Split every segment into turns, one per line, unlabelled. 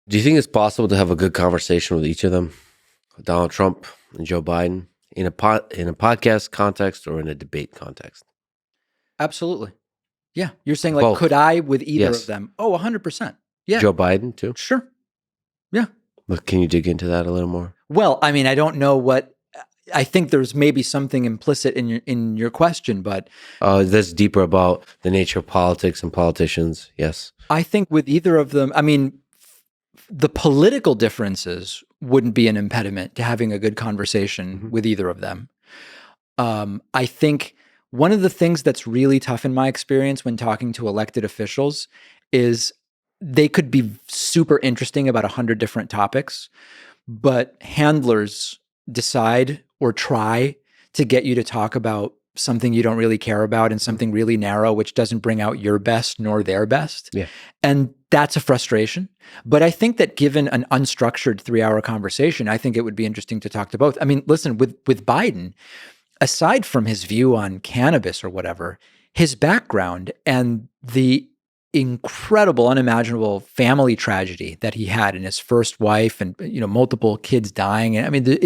Do you think it's possible to have a good conversation with each of them, Donald Trump and Joe Biden, in a podcast context or in a debate context?
Absolutely. Yeah. You're saying like,
Both.
could I with either
Yes.
of them? Oh, 100%. Yeah.
Joe Biden too?
Sure. Yeah.
Look, can you dig into that a little more?
Well, I mean, I don't know what. I think there's maybe something implicit in your question, but
that's deeper about the nature of politics and politicians. Yes.
I think with either of them, I mean, the political differences wouldn't be an impediment to having a good conversation with either of them. I think one of the things that's really tough in my experience when talking to elected officials is they could be super interesting about 100 different topics, but handlers decide or try to get you to talk about something you don't really care about and something really narrow, which doesn't bring out your best nor their best.
Yeah.
And that's a frustration. But I think that given an unstructured 3-hour conversation, I think it would be interesting to talk to both. I mean, listen, with Biden, aside from his view on cannabis or whatever, his background and the incredible, unimaginable family tragedy that he had in his first wife and, multiple kids dying. And I mean,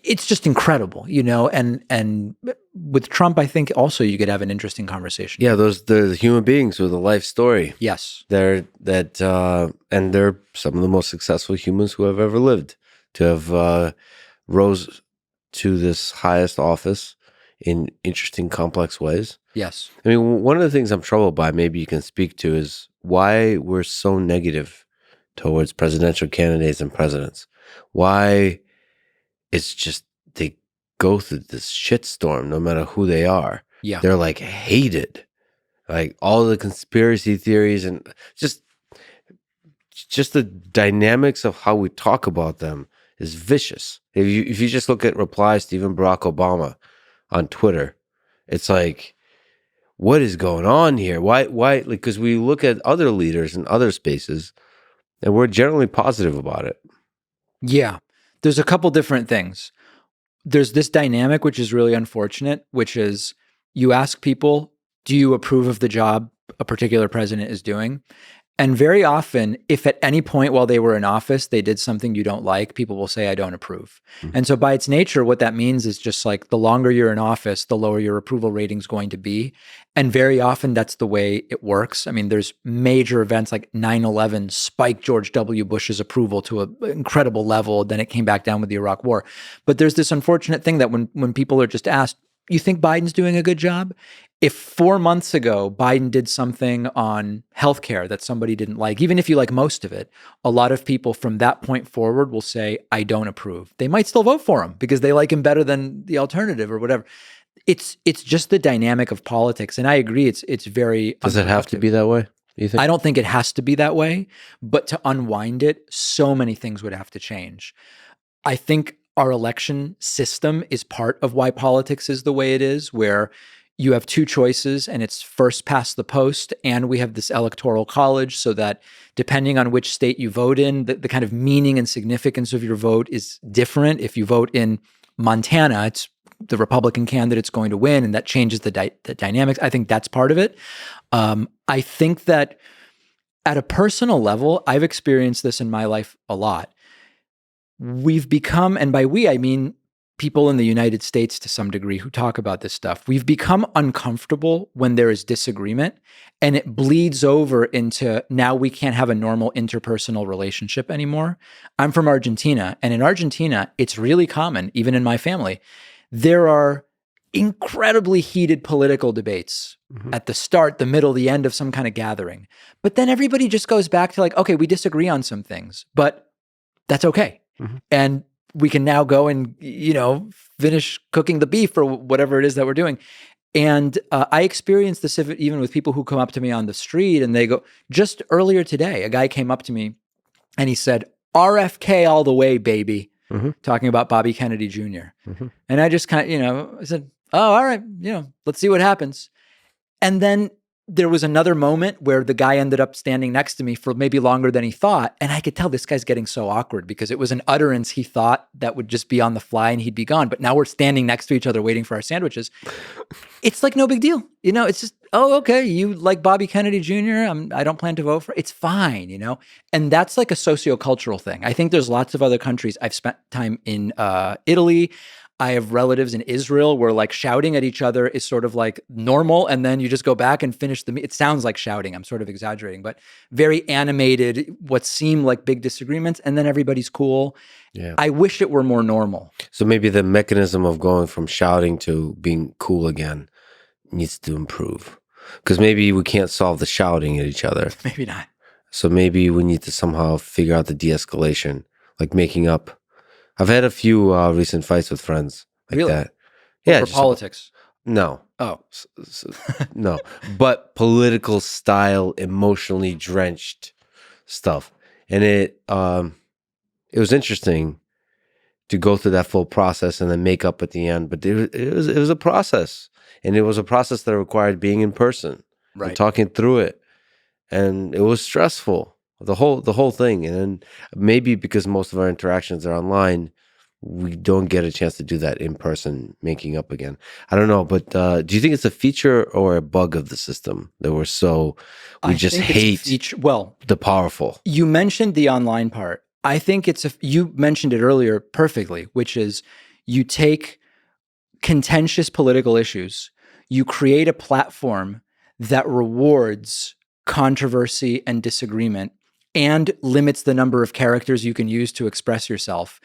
it's just incredible, and with Trump, I think also you could have an interesting conversation.
Yeah, they're human beings with a life story.
Yes.
And they're some of the most successful humans who have ever lived to have rose to this highest office in interesting, complex ways.
Yes.
I mean, one of the things I'm troubled by, maybe you can speak to, is why we're so negative towards presidential candidates and presidents. Why it's just they go through this shitstorm no matter who they are.
Yeah.
They're like hated. Like all the conspiracy theories and just the dynamics of how we talk about them is vicious. If you just look at replies to even Barack Obama on Twitter, it's like, what is going on here? Why? Like, because we look at other leaders in other spaces, and we're generally positive about it.
Yeah, there's a couple different things. There's this dynamic which is really unfortunate, which is you ask people, do you approve of the job a particular president is doing? And very often, if at any point while they were in office, they did something you don't like, people will say, I don't approve. Mm-hmm. And so by its nature, what that means is just like the longer you're in office, the lower your approval rating is going to be. And very often that's the way it works. I mean, there's major events like 9/11 spiked George W. Bush's approval to an incredible level. Then it came back down with the Iraq War. But there's this unfortunate thing that when people are just asked, you think Biden's doing a good job? If 4 months ago, Biden did something on healthcare that somebody didn't like, even if you like most of it, a lot of people from that point forward will say, I don't approve. They might still vote for him because they like him better than the alternative or whatever. It's just the dynamic of politics. And I agree, it's very
Does it have to be that way, you think?
I don't think it has to be that way, but to unwind it, so many things would have to change. I think our election system is part of why politics is the way it is, where you have two choices and it's first past the post, and we have this electoral college so that depending on which state you vote in, the kind of meaning and significance of your vote is different. If you vote in Montana, it's the Republican candidate's going to win, and that changes the dynamics. I think that's part of it. I think that at a personal level, I've experienced this in my life a lot. We've become, and by we, I mean people in the United States to some degree who talk about this stuff, we've become uncomfortable when there is disagreement, and it bleeds over into now we can't have a normal interpersonal relationship anymore. I'm from Argentina, and in Argentina, it's really common, even in my family, there are incredibly heated political debates at the start, the middle, the end of some kind of gathering. But then everybody just goes back to like, okay, we disagree on some things, but that's okay. And we can now go and, finish cooking the beef or whatever it is that we're doing. And I experienced this even with people who come up to me on the street and they go, just earlier today, a guy came up to me and he said, RFK all the way, baby, talking about Bobby Kennedy Jr. And I just kind of, I said, oh, all right, let's see what happens. And then there was another moment where the guy ended up standing next to me for maybe longer than he thought. And I could tell this guy's getting so awkward because it was an utterance he thought that would just be on the fly and he'd be gone. But now we're standing next to each other waiting for our sandwiches. It's like no big deal. It's just, oh, okay, you like Bobby Kennedy Jr. I don't plan to vote for. It's fine, you know? And that's like a sociocultural thing. I think there's lots of other countries. I've spent time in Italy. I have relatives in Israel where like shouting at each other is sort of like normal. And then you just go back and finish the meal. It sounds like shouting. I'm sort of exaggerating, but very animated, what seem like big disagreements. And then everybody's cool.
Yeah.
I wish it were more normal.
So maybe the mechanism of going from shouting to being cool again needs to improve. Because maybe we can't solve the shouting at each other.
Maybe not.
So maybe we need to somehow figure out the de-escalation, like making up. I've had a few recent fights with friends like
Really?
that. Yeah,
For
just
politics.
no,
Oh,
no, but political style, emotionally drenched stuff, and it was interesting to go through that full process and then make up at the end. But it was a process, and it was a process that required being in person and
right.
talking through it, and it was stressful. The whole thing, and then maybe because most of our interactions are online, we don't get a chance to do that in person, making up again. I don't know, but do you think it's a feature or a bug of the system that we just hate
well,
the powerful?
You mentioned the online part. I think you mentioned it earlier perfectly, which is you take contentious political issues, you create a platform that rewards controversy and disagreement and limits the number of characters you can use to express yourself.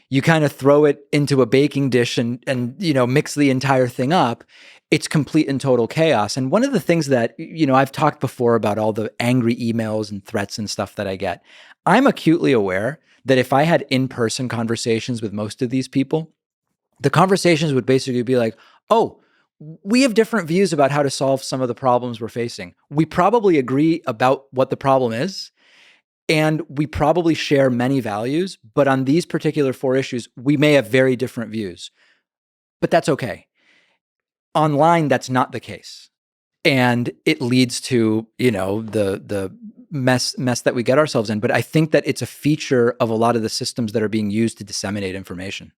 You kind of throw it into a baking dish and mix the entire thing up. It's complete and total chaos. And one of the things that, I've talked before about all the angry emails and threats and stuff that I get. I'm acutely aware that if I had in-person conversations with most of these people, the conversations would basically be like, oh, we have different views about how to solve some of the problems we're facing. We probably agree about what the problem is, and we probably share many values, but on these particular 4 issues, we may have very different views. But that's okay. Online, that's not the case. And it leads to, the mess that we get ourselves in. But I think that it's a feature of a lot of the systems that are being used to disseminate information.